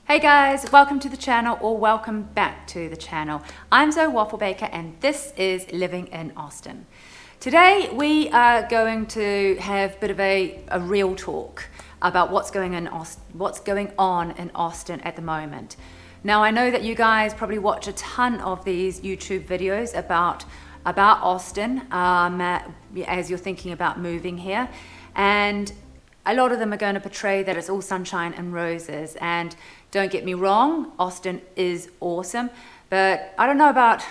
Hey guys, welcome to the channel or welcome back to the channel. I'm Zoe Wafelbakker and this is Living in Austin. Today we are going to have a bit of a real talk about what's going on in Austin at the moment. Now I know that you guys probably watch a ton of these YouTube videos about Austin as you're thinking about moving here, and a lot of them are going to portray that it's all sunshine and roses. And don't get me wrong, Austin is awesome, but I don't know about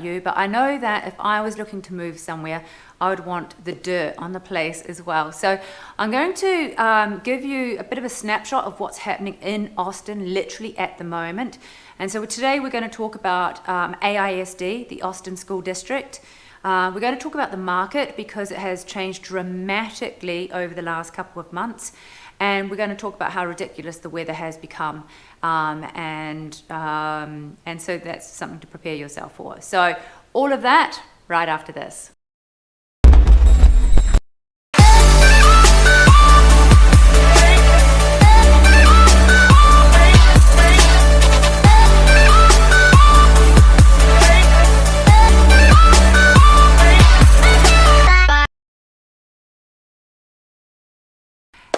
you, but I know that if I was looking to move somewhere, I would want the dirt on the place as well. So I'm going to give you a bit of a snapshot of what's happening in Austin literally at the moment. And so today we're going to talk about AISD, the Austin School District. We're going to talk about the market because it has changed dramatically over the last couple of months, and we're going to talk about how ridiculous the weather has become, and so that's something to prepare yourself for. So all of that right after this.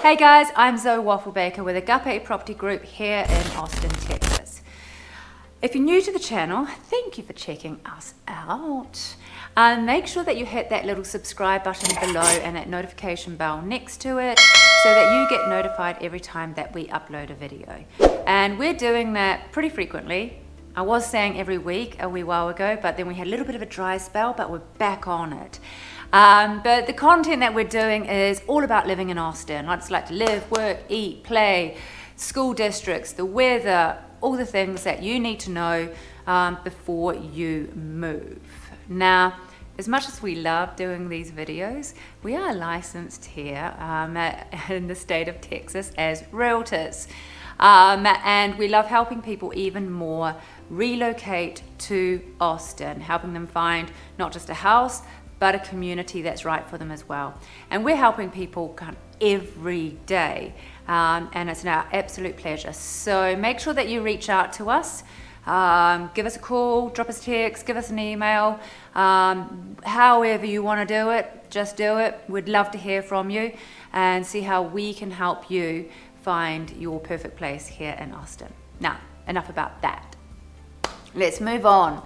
Hey guys, I'm Zoe Wafelbakker with Agape Property Group here in Austin, Texas. If you're new to the channel, thank you for checking us out. Make sure that you hit that little subscribe button below and that notification bell next to it so that you get notified every time that we upload a video. And we're doing that pretty frequently. I was saying every week a wee while ago, but then we had a little bit of a dry spell, but we're back on it. But the content that we're doing is all about living in Austin. I just like to live, work, eat, play, school districts, the weather, all the things that you need to know before you move. Now, as much as we love doing these videos, we are licensed here in the state of Texas as realtors. And we love helping people even more relocate to Austin, helping them find not just a house, but a community that's right for them as well. And we're helping people kind of every day, and it's our absolute pleasure. So make sure that you reach out to us. Give us a call, drop us a text, give us an email. However you want to do it, just do it. We'd love to hear from you and see how we can help you find your perfect place here in Austin. Now, enough about that. Let's move on.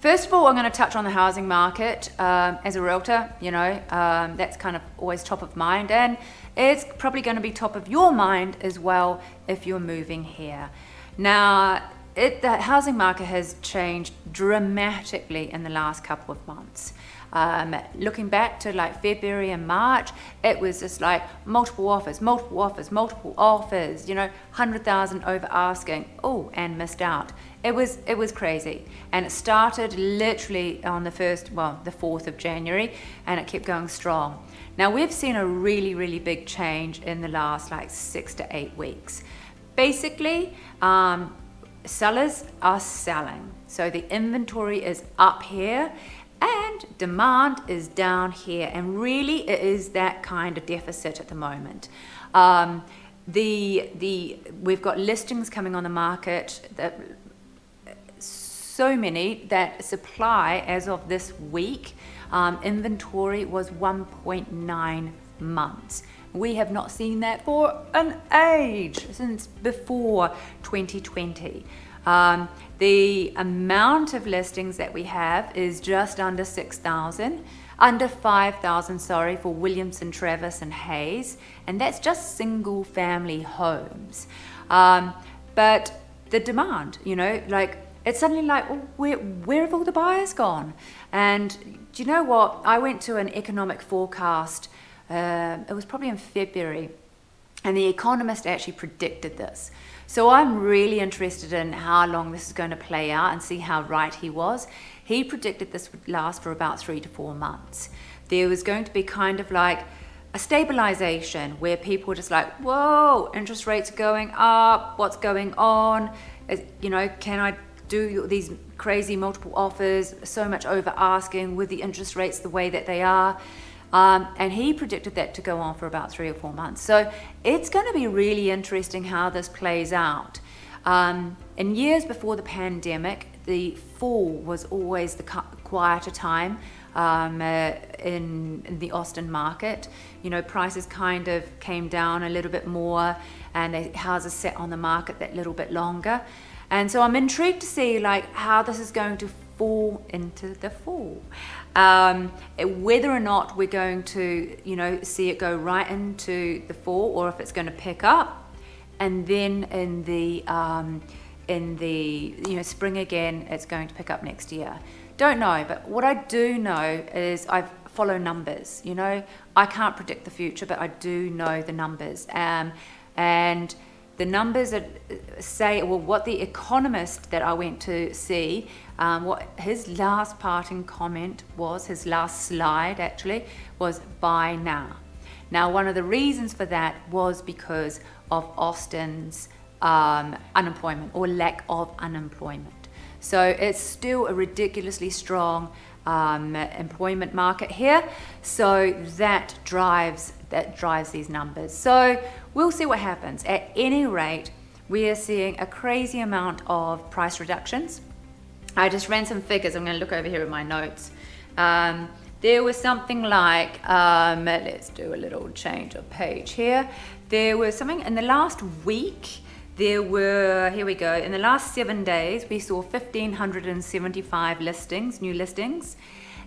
First of all, I'm going to touch on the housing market. As a realtor, you know, that's kind of always top of mind, and it's probably going to be top of your mind as well if you're moving here. Now, the housing market has changed dramatically in the last couple of months. Looking back to like February and March, it was just like multiple offers, you know, 100,000 over asking, and missed out. It was crazy, and it started literally on the 4th of January, and it kept going strong. Now we've seen a really big change in the last like 6 to 8 weeks. Basically, sellers are selling, so the inventory is up here and demand is down here, and really it is that kind of deficit at the moment. We've got listings coming on the market, that so many that supply as of this week, inventory was 1.9 months. We have not seen that for an age, since before 2020. The amount of listings that we have is just under 6,000, under 5,000, sorry, for Williamson, Travis, and Hayes, and that's just single family homes. But the demand, you know, like, it's suddenly like, where have all the buyers gone? And do you know what? I went to an economic forecast, it was probably in February, and the Economist actually predicted this. So I'm really interested in how long this is going to play out and see how right he was. He predicted this would last for about 3 to 4 months. There was going to be kind of like a stabilization where people were just like, whoa, interest rates are going up, what's going on? You know, can I do these crazy multiple offers, so much over asking with the interest rates the way that they are? And he predicted that to go on for about 3 or 4 months. So it's going to be really interesting how this plays out. In years before the pandemic, the fall was always the quieter time in the Austin market. You know, prices kind of came down a little bit more, and the houses sat on the market that little bit longer. And so I'm intrigued to see like how this is going to fall into the fall. Whether or not we're going to, you know, see it go right into the fall, or if it's going to pick up, and then in the you know, spring again, it's going to pick up next year. Don't know, but what I do know is I follow numbers. You know, I can't predict the future, but I do know the numbers. And the numbers that say, well, what the economist that I went to see, what his last parting comment was, his last slide actually, was buy now. Now, one of the reasons for that was because of Austin's unemployment or lack of unemployment. So it's still a ridiculously strong employment market here. So that drives these numbers. So we'll see what happens. At any rate, we are seeing a crazy amount of price reductions. I just ran some figures. I'm going to look over here at my notes. There was something like, let's do a little change of page here. There was something in the last week. There were, here we go, in the last 7 days, we saw 1,575 listings, new listings,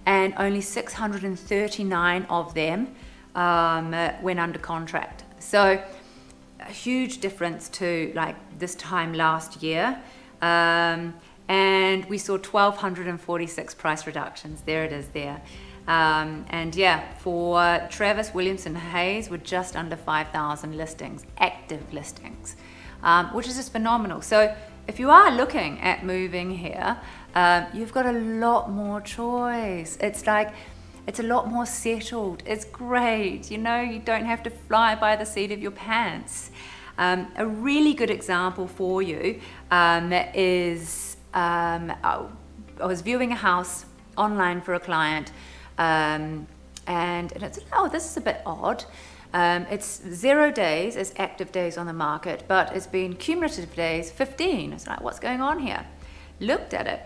and only 639 of them went under contract. So a huge difference to like this time last year. And we saw 1,246 price reductions. There it is there. And yeah, for Travis, Williamson, Hayes, we're just under 5,000 listings, active listings. Which is just phenomenal. So if you are looking at moving here, you've got a lot more choice. It's like, it's a lot more settled. It's great. You know, you don't have to fly by the seat of your pants. A really good example for you is I was viewing a house online for a client, and it's, oh, this is a bit odd. It's 0 days as active days on the market, but it's been cumulative days 15. It's like, what's going on here? Looked at it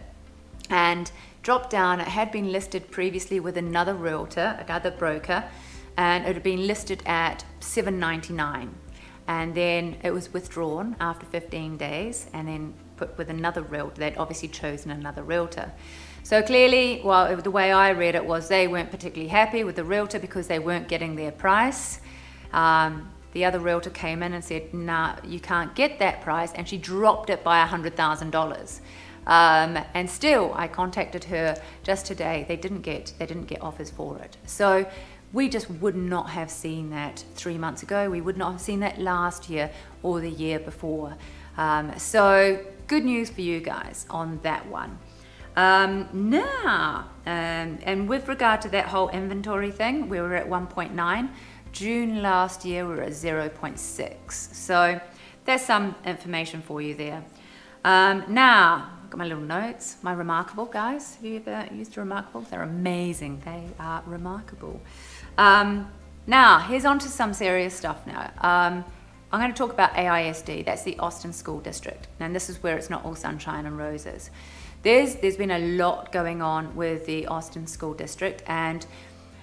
and dropped down. It had been listed previously with another realtor, another broker, and it had been listed at $799. And then it was withdrawn after 15 days and then put with another realtor. They'd obviously chosen another realtor. So clearly, well, the way I read it was they weren't particularly happy with the realtor because they weren't getting their price. The other realtor came in and said, nah, you can't get that price, and she dropped it by $100,000. And still, I contacted her just today. They didn't get offers for it. So we just would not have seen that 3 months ago. We would not have seen that last year or the year before. So good news for you guys on that one. Now, and with regard to that whole inventory thing, we were at 1.9. June last year, we were at 0.6. So there's some information for you there. Now, I've got my little notes. My Remarkable, guys. Have you ever used Remarkable? They're amazing. They are remarkable. Now, here's on to some serious stuff now. I'm going to talk about AISD. That's the Austin School District. And this is where it's not all sunshine and roses. There's been a lot going on with the Austin School District, and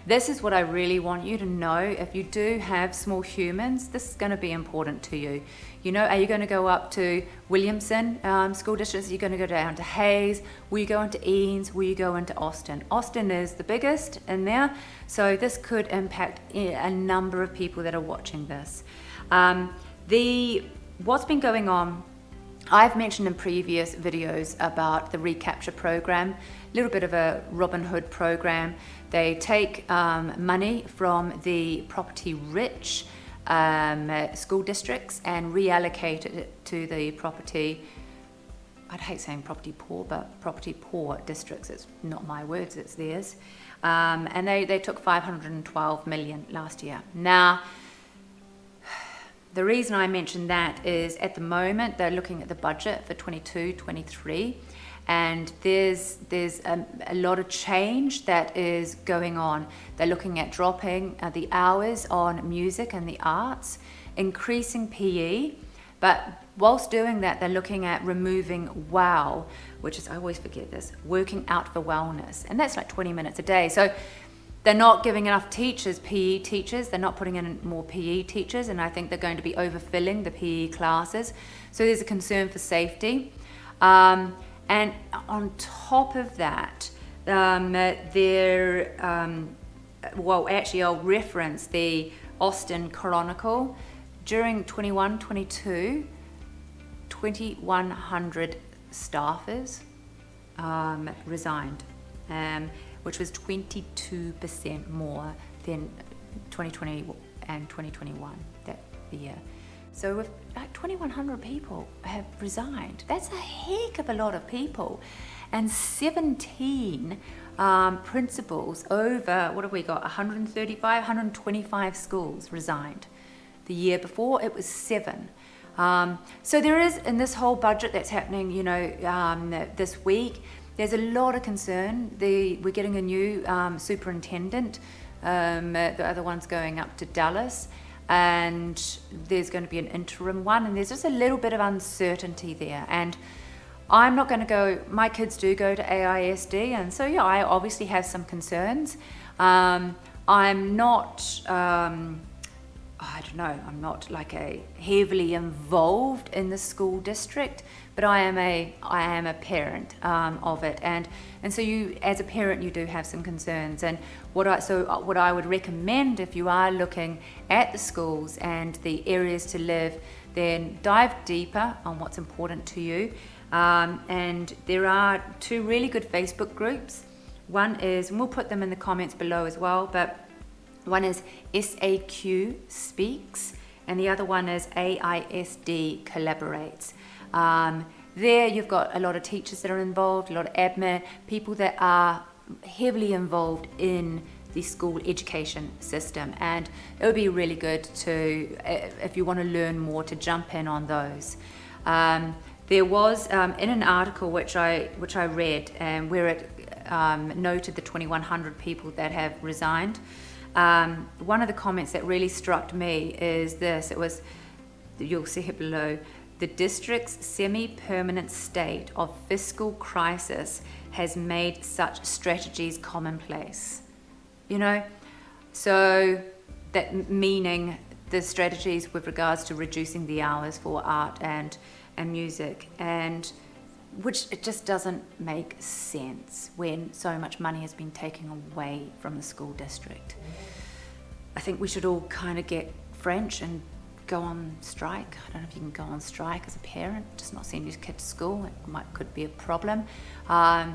this is what I really want you to know. If you do have small humans, this is going to be important to you. You know, are you going to go up to Williamson School District? Are you going to go down to Hayes? Will you go into Eanes? Will you go into Austin? Austin is the biggest in there, so this could impact a number of people that are watching this. What's been going on, I've mentioned in previous videos about the recapture program, a little bit of a Robin Hood program. They take money from the property rich school districts and reallocate it to the property, I'd hate saying property poor, but property poor districts. It's not my words, it's theirs. And they took 512 million last year. Now, the reason I mention that is at the moment they're looking at the budget for 22-23, and there's a lot of change that is going on. They're looking at dropping the hours on music and the arts, increasing PE, but whilst doing that, they're looking at removing WOW, which is, I always forget this, working out for wellness, and that's like 20 minutes a day. So they're not giving enough teachers, PE teachers. They're not putting in more PE teachers, and I think they're going to be overfilling the PE classes. So there's a concern for safety. And on top of that, well, actually, I'll reference the Austin Chronicle. During 21-22, 2,100 staffers resigned. Which was 22% more than 2020 and 2021, that year. So with like 2,100 people have resigned. That's a heck of a lot of people. And 17 principals over, what have we got, 135, 125 schools resigned. The year before, it was 7. So there is, in this whole budget that's happening, this week, there's a lot of concern. We're getting a new superintendent. The other one's going up to Dallas, and there's going to be an interim one, and there's just a little bit of uncertainty there. And I'm not going to go, my kids do go to AISD, and so yeah, I obviously have some concerns. I'm not, I don't know, I'm not like a heavily involved in the school district, but I am a parent of it, and so you, as a parent, you do have some concerns. And what I would recommend, if you are looking at the schools and the areas to live, then dive deeper on what's important to you. And there are 2 really good Facebook groups. One is, and we'll put them in the comments below as well, but one is SAQ Speaks, and the other one is AISD Collaborates. There you've got a lot of teachers that are involved, a lot of admin, people that are heavily involved in the school education system, and it would be really good to, if you want to learn more, to jump in on those. There was, in an article which I read, where it noted the 2,100 people that have resigned. One of the comments that really struck me is this. It was, you'll see it below, the district's semi-permanent state of fiscal crisis has made such strategies commonplace. So that meaning the strategies with regards to reducing the hours for art and music, and which it just doesn't make sense when so much money has been taken away from the school district. I think we should all kind of get French and go on strike. I don't know if you can go on strike as a parent, just not send your kid to school. It could be a problem. I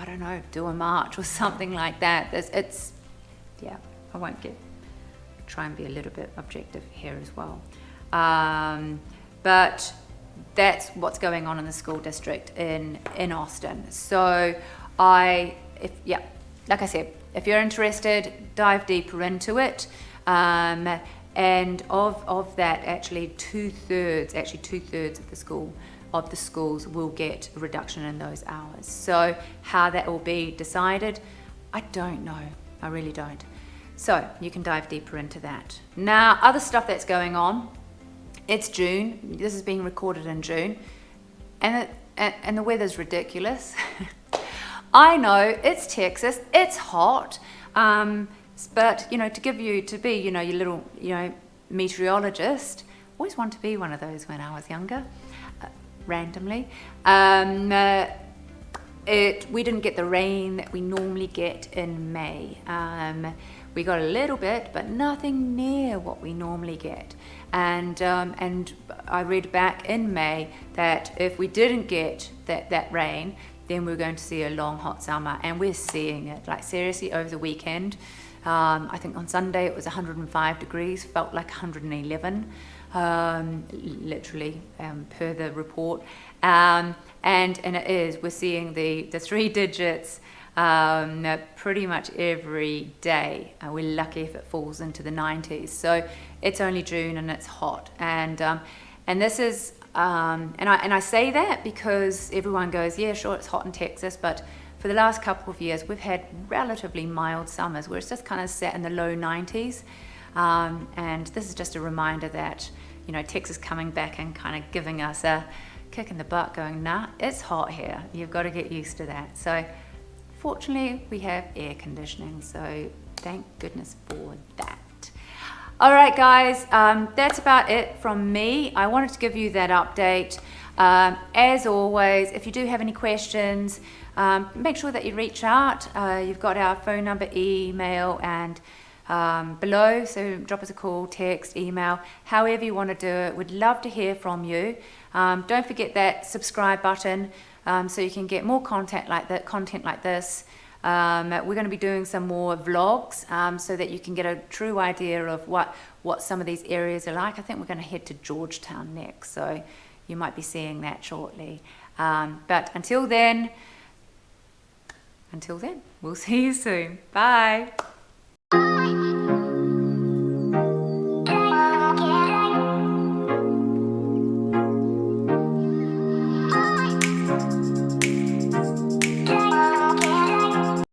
don't know, do a march or something like that. Yeah, I won't try and be a little bit objective here as well. But that's what's going on in the school district in Austin. So like I said, if you're interested, dive deeper into it. And of that, actually two-thirds of the schools will get a reduction in those hours. So how that will be decided, I don't know. I really don't. So you can dive deeper into that. Now, other stuff that's going on. It's June. This is being recorded in June, and the weather's ridiculous. I know, it's Texas. It's hot. But to be your little meteorologist, always wanted to be one of those when I was younger. Randomly, we didn't get the rain that we normally get in May. We got a little bit, but nothing near what we normally get. And I read back in May that if we didn't get that rain, then we're going to see a long hot summer, and we're seeing it. Like seriously, over the weekend, I think on Sunday it was 105 degrees, felt like 111, literally, per the report. And it is, we're seeing the 3 digits pretty much every day. We're lucky if it falls into the 90s. So it's only June and it's hot, and this is And I say that because everyone goes, yeah, sure, it's hot in Texas, but for the last couple of years, we've had relatively mild summers where it's just kind of sat in the low 90s. And this is just a reminder that, you know, Texas coming back and kind of giving us a kick in the butt going, nah, it's hot here. You've got to get used to that. So fortunately, we have air conditioning. So thank goodness for that. All right, guys, that's about it from me. I wanted to give you that update. As always, if you do have any questions, make sure that you reach out. You've got our phone number, email, and below, so drop us a call, text, email, however you want to do it. We'd love to hear from you. Don't forget that subscribe button so you can get more content like this. We're going to be doing some more vlogs so that you can get a true idea of what some of these areas are like. I think we're going to head to Georgetown next, so you might be seeing that shortly. But until then, we'll see you soon. Bye.